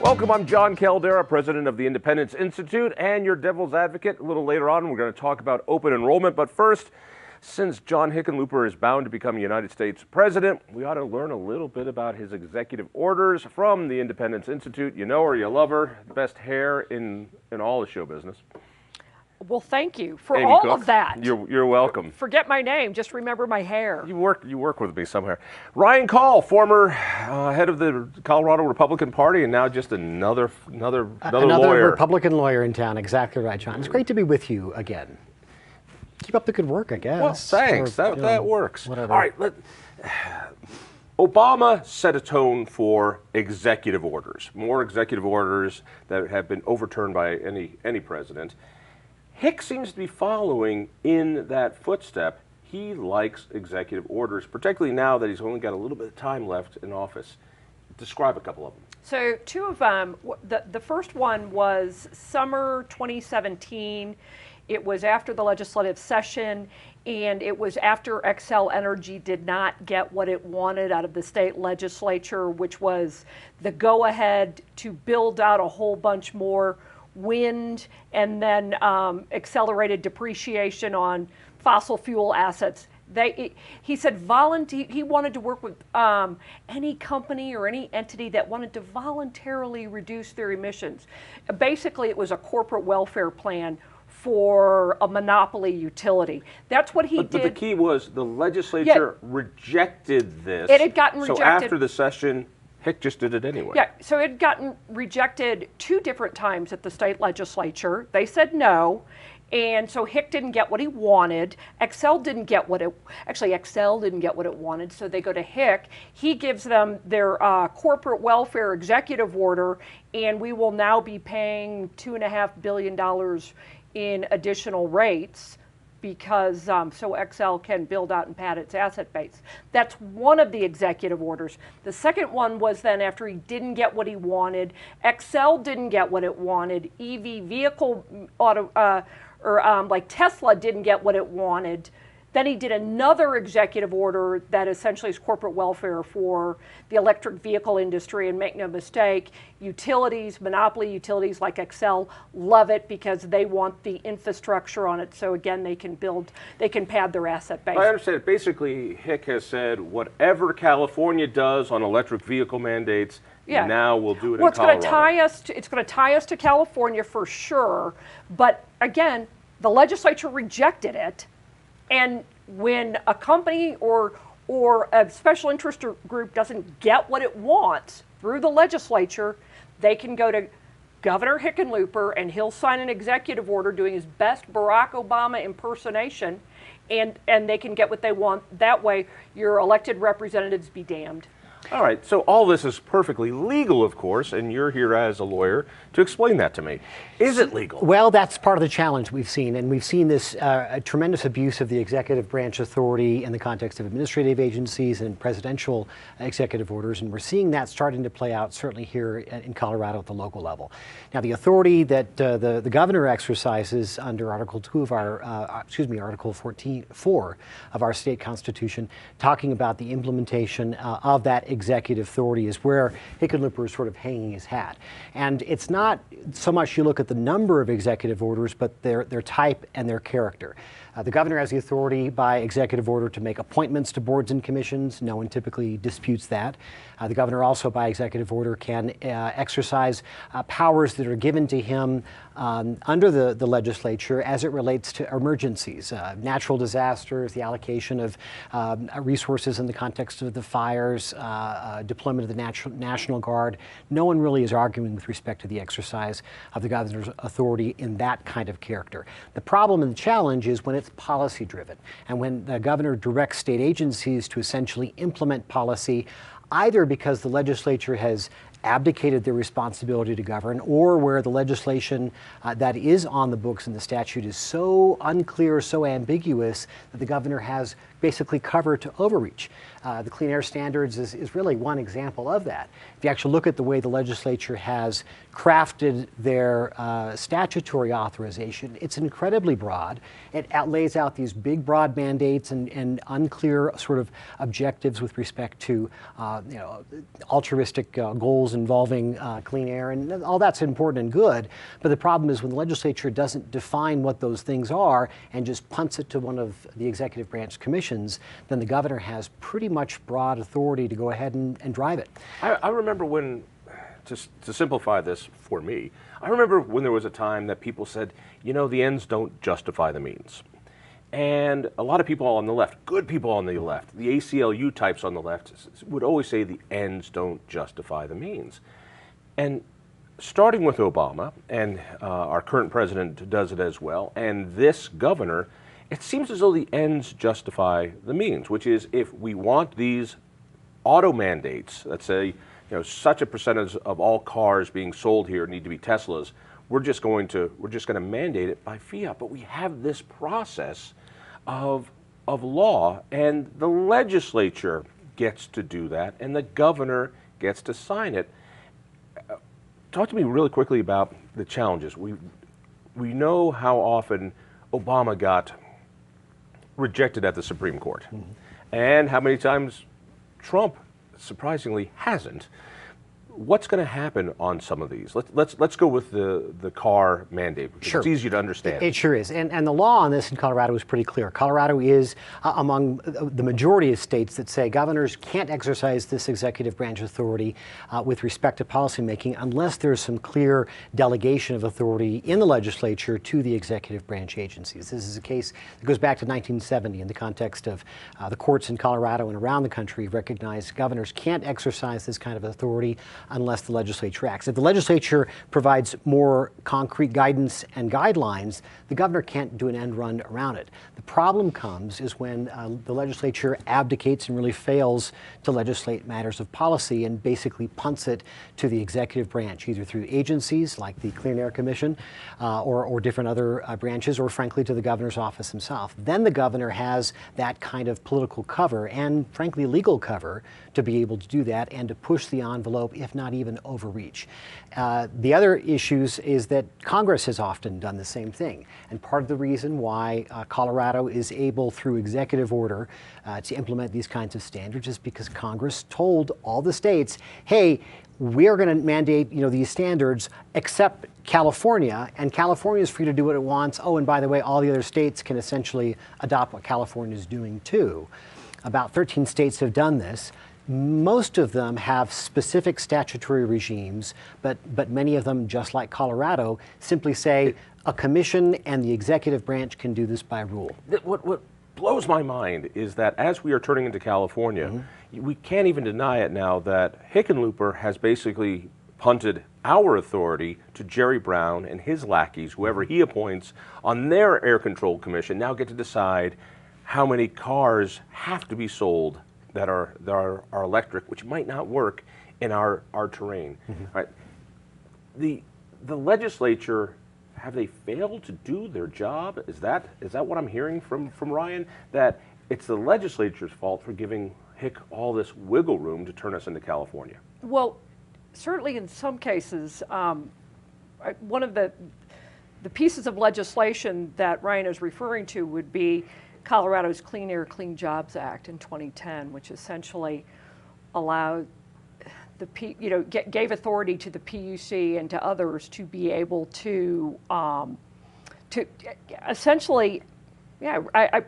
Welcome, I'm Jon Caldara, president of the Independence Institute and your devil's advocate. A little later on, we're going to talk about open enrollment. But first, since Jon Hickenlooper is bound to become United States president, we ought to learn a little bit about his executive orders from the Independence Institute. You know her, you love her, best hair in all the show business. Well, thank you for Amy all Cooke, of that. You're welcome. Forget my name, just remember my hair. You work with me somewhere. Ryan Call, former head of the Colorado Republican Party, and now just another lawyer. Republican lawyer in town. Exactly right, John. It's great to be with you again. Keep up the good work, I guess. Well, thanks. That works. Whatever. All right. Obama set a tone for executive orders, more executive orders that have been overturned by any president. Hick seems to be following in that footstep. He likes executive orders, particularly now that he's only got a little bit of time left in office. Describe a couple of them. So two of them, the first one was summer 2017. It was after the legislative session, and it was after Xcel Energy did not get what it wanted out of the state legislature, which was the go-ahead to build out a whole bunch more wind and then accelerated depreciation on fossil fuel assets. He said he wanted to work with any company or any entity that wanted to voluntarily reduce their emissions. Basically, it was a corporate welfare plan for a monopoly utility. That's what he did. But the key was the legislature rejected this. It had gotten rejected. So after the session, Hick just did it anyway. Yeah, so it had gotten rejected 2 different times at the state legislature. They said no, and so Hick didn't get what he wanted. Xcel didn't get what it wanted, so they go to Hick. He gives them their corporate welfare executive order, and we will now be paying $2.5 billion in additional rates because so Xcel can build out and pad its asset base. That's one of the executive orders. The second one was then after he didn't get what he wanted, Xcel didn't get what it wanted, EV vehicle like Tesla didn't get what it wanted. Then he did another executive order that essentially is corporate welfare for the electric vehicle industry. And make no mistake, utilities, monopoly utilities like Xcel love it because they want the infrastructure on it. So again, they can pad their asset base. I understand. Basically, Hick has said whatever California does on electric vehicle mandates, now we'll do it in Colorado. It's going to tie us to California for sure. But again, the legislature rejected it. And when a company or a special interest group doesn't get what it wants through the legislature, they can go to Governor Hickenlooper and he'll sign an executive order doing his best Barack Obama impersonation, and they can get what they want. That way, your elected representatives be damned. All right, so all this is perfectly legal, of course, and you're here as a lawyer to explain that to me. Is it legal? Well, that's part of the challenge we've seen, and we've seen this tremendous abuse of the executive branch authority in the context of administrative agencies and presidential executive orders, and we're seeing that starting to play out certainly here in Colorado at the local level. Now, the authority that the governor exercises under Article 2 of our, Article 4 of our state constitution, talking about the implementation of that executive authority is where Hickenlooper is sort of hanging his hat. And it's not so much you look at the number of executive orders, but their type and their character. The governor has the authority by executive order to make appointments to boards and commissions. No one typically disputes that. The governor also by executive order can exercise powers that are given to him under the legislature as it relates to emergencies, natural disasters, the allocation of resources in the context of the fires, deployment of the National Guard. No one really is arguing with respect to the exercise of the governor's authority in that kind of character. The problem and the challenge is when it's policy driven and when the governor directs state agencies to essentially implement policy either because the legislature has abdicated their responsibility to govern, or where the legislation that is on the books in the statute is so unclear, so ambiguous that the governor has basically cover to overreach. The Clean Air Standards is really one example of that. If you actually look at the way the legislature has crafted their statutory authorization, it's incredibly broad. It lays out these big, broad mandates and unclear sort of objectives with respect to altruistic goals rules involving clean air, and all that's important and good. But the problem is when the legislature doesn't define what those things are and just punts it to one of the executive branch commissions, then the governor has pretty much broad authority to go ahead and drive it. I remember when, just to simplify this for me, I remember when there was a time that people said, you know, the ends don't justify the means. And a lot of people on the left, good people on the left, the ACLU types on the left, would always say the ends don't justify the means. And starting with Obama, and our current president does it as well, and this governor, it seems as though the ends justify the means, which is if we want these auto mandates that say, you know, such a percentage of all cars being sold here need to be Teslas, we're just going to mandate it by fiat. But we have this process of law, and the legislature gets to do that, and the governor gets to sign it. Talk to me really quickly about the challenges. We know how often Obama got rejected at the Supreme Court, and how many times Trump surprisingly hasn't. What's going to happen on some of these? Let's go with the car mandate, because Sure. it's easy to understand. It sure is. And the law on this in Colorado is pretty clear. Colorado is among the majority of states that say governors can't exercise this executive branch authority with respect to policymaking unless there's some clear delegation of authority in the legislature to the executive branch agencies. This is a case that goes back to 1970 in the context of the courts in Colorado and around the country recognize governors can't exercise this kind of authority unless the legislature acts. If the legislature provides more concrete guidance and guidelines, the governor can't do an end run around it. The problem comes is when the legislature abdicates and really fails to legislate matters of policy and basically punts it to the executive branch, either through agencies like the Clean Air Commission or different other branches, or frankly to the governor's office himself. Then the governor has that kind of political cover and frankly legal cover to be able to do that and to push the envelope, if not even overreach. The other issues is that Congress has often done the same thing. And part of the reason why Colorado is able through executive order to implement these kinds of standards is because Congress told all the states, hey, we're going to mandate, you know, these standards except California, and California is free to do what it wants. Oh, and by the way, all the other states can essentially adopt what California is doing too. About 13 states have done this. Most of them have specific statutory regimes, but many of them, just like Colorado, simply say a commission and the executive branch can do this by rule. What blows my mind is that as we are turning into California, we can't even deny it now that Hickenlooper has basically punted our authority to Jerry Brown and his lackeys, whoever he appoints, on their air control commission, now get to decide how many cars have to be sold that are electric, which might not work in our terrain. Right? The legislature, have they failed to do their job? Is that what I'm hearing from Ryan? That it's the legislature's fault for giving Hick all this wiggle room to turn us into California? Well, certainly in some cases, one of the pieces of legislation that Ryan is referring to would be Colorado's Clean Air, Clean Jobs Act in 2010, which essentially allowed gave authority to the PUC and to others to be able to essentially,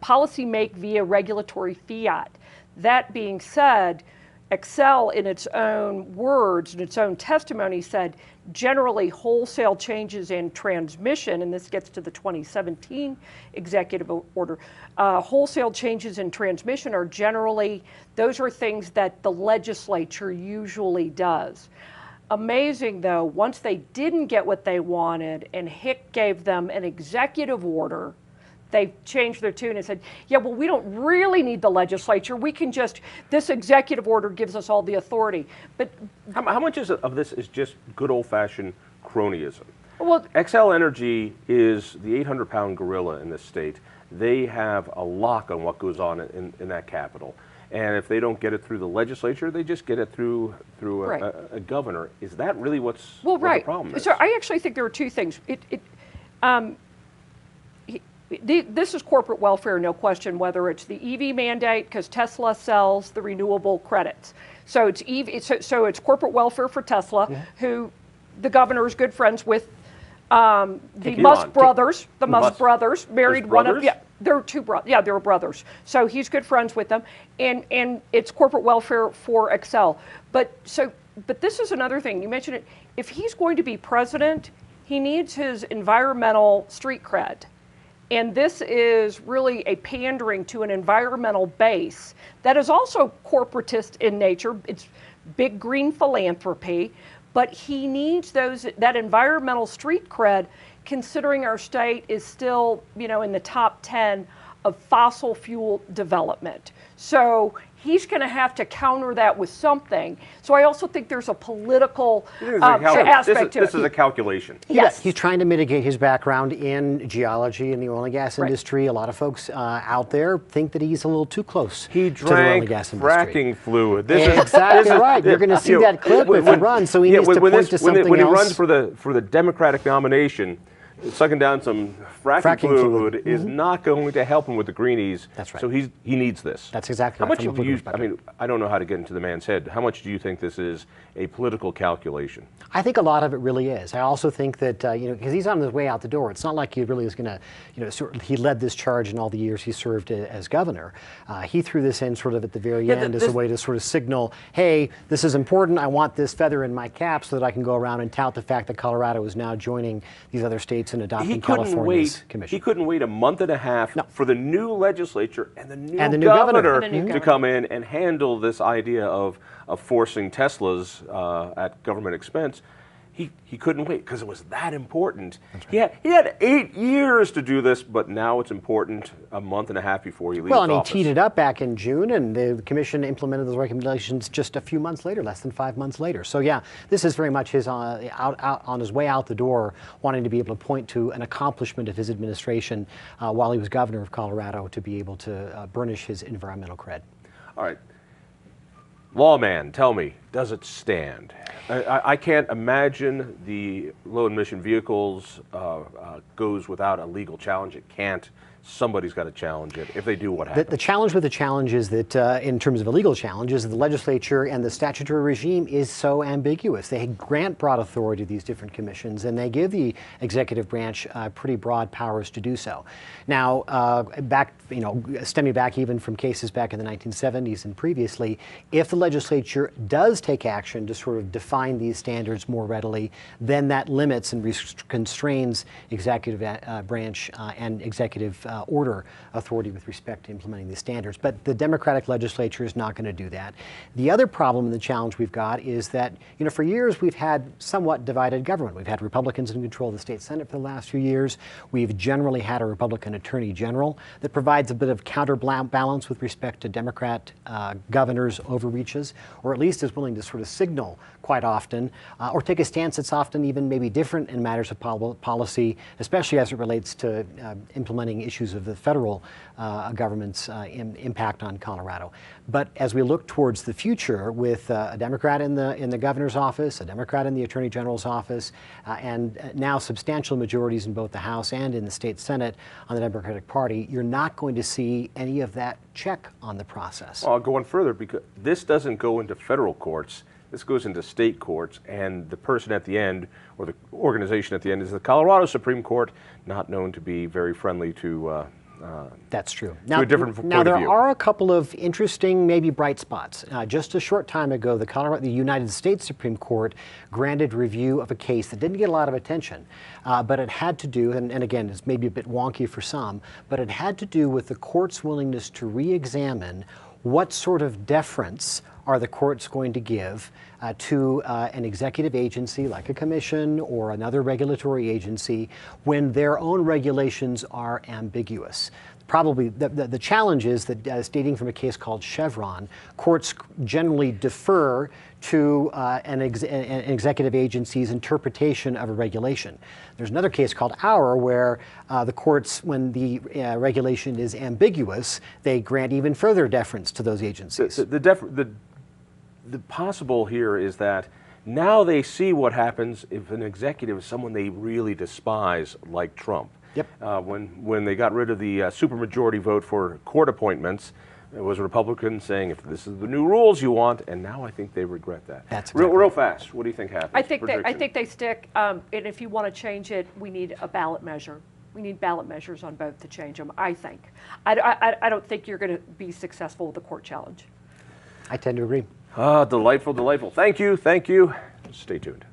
policy make via regulatory fiat. That being said, Excel, in its own words, in its own testimony, said generally wholesale changes in transmission, and this gets to the 2017 executive order, wholesale changes in transmission are generally, those are things that the legislature usually does. Amazing though, once they didn't get what they wanted and Hick gave them an executive order, they changed their tune and said, yeah, well, we don't really need the legislature. We can just, this executive order gives us all the authority. But how much of this is just good old-fashioned cronyism? Well, Xcel Energy is the 800-pound gorilla in this state. They have a lock on what goes on in that capital. And if they don't get it through the legislature, they just get it through right. a governor. Is that really what right. the problem is? So I actually think there are two things. This is corporate welfare, no question, whether it's the EV mandate, because Tesla sells the renewable credits. So it's so it's corporate welfare for Tesla, who the governor is good friends with the Musk brothers. The Musk brothers married one of they're two brothers. Yeah, they were brothers. So he's good friends with them, and it's corporate welfare for Excel. But this is another thing. You mentioned it. If he's going to be president, he needs his environmental street cred. And this is really a pandering to an environmental base that is also corporatist in nature. It's big green philanthropy, but he needs that environmental street cred, considering our state is still, in the top 10 of fossil fuel development. So he's going to have to counter that with something. So I also think there's a political aspect to it. This is a calculation. Yes. He's trying to mitigate his background in geology and the oil and gas industry. A lot of folks out there think that he's a little too close to the oil and gas industry. Fracking fluid. Exactly right. You're going to see that clip if he runs, so he needs to point to something else. When he runs for the Democratic nomination, sucking down some fracking fluid is not going to help him with the greenies. That's right. So he needs this. That's exactly right. How much do you, I don't know how to get into the man's head. How much do you think this is a political calculation? I think a lot of it really is. I also think that, because he's on his way out the door. It's not like he really is going to, he led this charge in all the years he served as governor. He threw this in sort of at the very end as a way to sort of signal, hey, this is important. I want this feather in my cap so that I can go around and tout the fact that Colorado is now joining these other states in adopting California's commission. He couldn't wait a month and a half for the new legislature and the new governor to come in and handle this idea of forcing Teslas at government expense. He couldn't wait because it was that important. Right. He had 8 years to do this, but now it's important a month and a half before he leaves office. Well, and he teed it up back in June, and the commission implemented those recommendations just a few months later, less than 5 months later. So yeah, this is very much his out on his way out the door, wanting to be able to point to an accomplishment of his administration while he was governor of Colorado, to be able to burnish his environmental cred. All right. Lawman, tell me, does it stand? I can't imagine the low-emission vehicles goes without a legal challenge. It can't. Somebody's got to challenge it. If they do, what happens? The challenge with the challenge is that, in terms of illegal challenges, the legislature and the statutory regime is so ambiguous. They grant broad authority to these different commissions, and they give the executive branch pretty broad powers to do so. Now, stemming back even from cases back in the 1970s and previously, if the legislature does take action to sort of define these standards more readily, then that limits and constrains executive branch and executive order authority with respect to implementing these standards. But the Democratic legislature is not going to do that. The other problem and the challenge we've got is that, for years we've had somewhat divided government. We've had Republicans in control of the state Senate for the last few years. We've generally had a Republican attorney general that provides a bit of counterbalance with respect to Democrat governors' overreaches, or at least is willing to sort of signal quite often, or take a stance that's often even maybe different in matters of policy, especially as it relates to implementing issues of the federal government's impact on Colorado. But as we look towards the future, with a Democrat in the governor's office, a Democrat in the attorney general's office, and now substantial majorities in both the House and in the state Senate on the Democratic Party, you're not going to see any of that check on the process. Well, I'll go on further, because this doesn't go into federal courts. This goes into state courts, and the person at the end, or the organization at the end, is the Colorado Supreme Court, not known to be very friendly to that's true. Now, a different point now there of view. are a couple of interesting, maybe bright spots. Just a short time ago, the United States Supreme Court granted review of a case that didn't get a lot of attention, but it had to do, and again, it's maybe a bit wonky for some, but it had to do with the court's willingness to re-examine what sort of deference are the courts going to give to an executive agency like a commission or another regulatory agency when their own regulations are ambiguous. Probably the challenge is that, dating from a case called Chevron, courts generally defer to an executive agency's interpretation of a regulation. There's another case called Auer where the courts, when the regulation is ambiguous, they grant even further deference to those agencies. The possible here is that now they see what happens if an executive is someone they really despise, like Trump. Yep. When they got rid of the supermajority vote for court appointments, it was Republicans saying, if this is the new rules you want, and now I think they regret that. That's exactly real fast. What do you think happens? I think they stick, and if you want to change it, we need a ballot measure. We need ballot measures on both to change them, I think. I don't think you're going to be successful with the court challenge. I tend to agree. Delightful, delightful. Thank you, thank you. Stay tuned.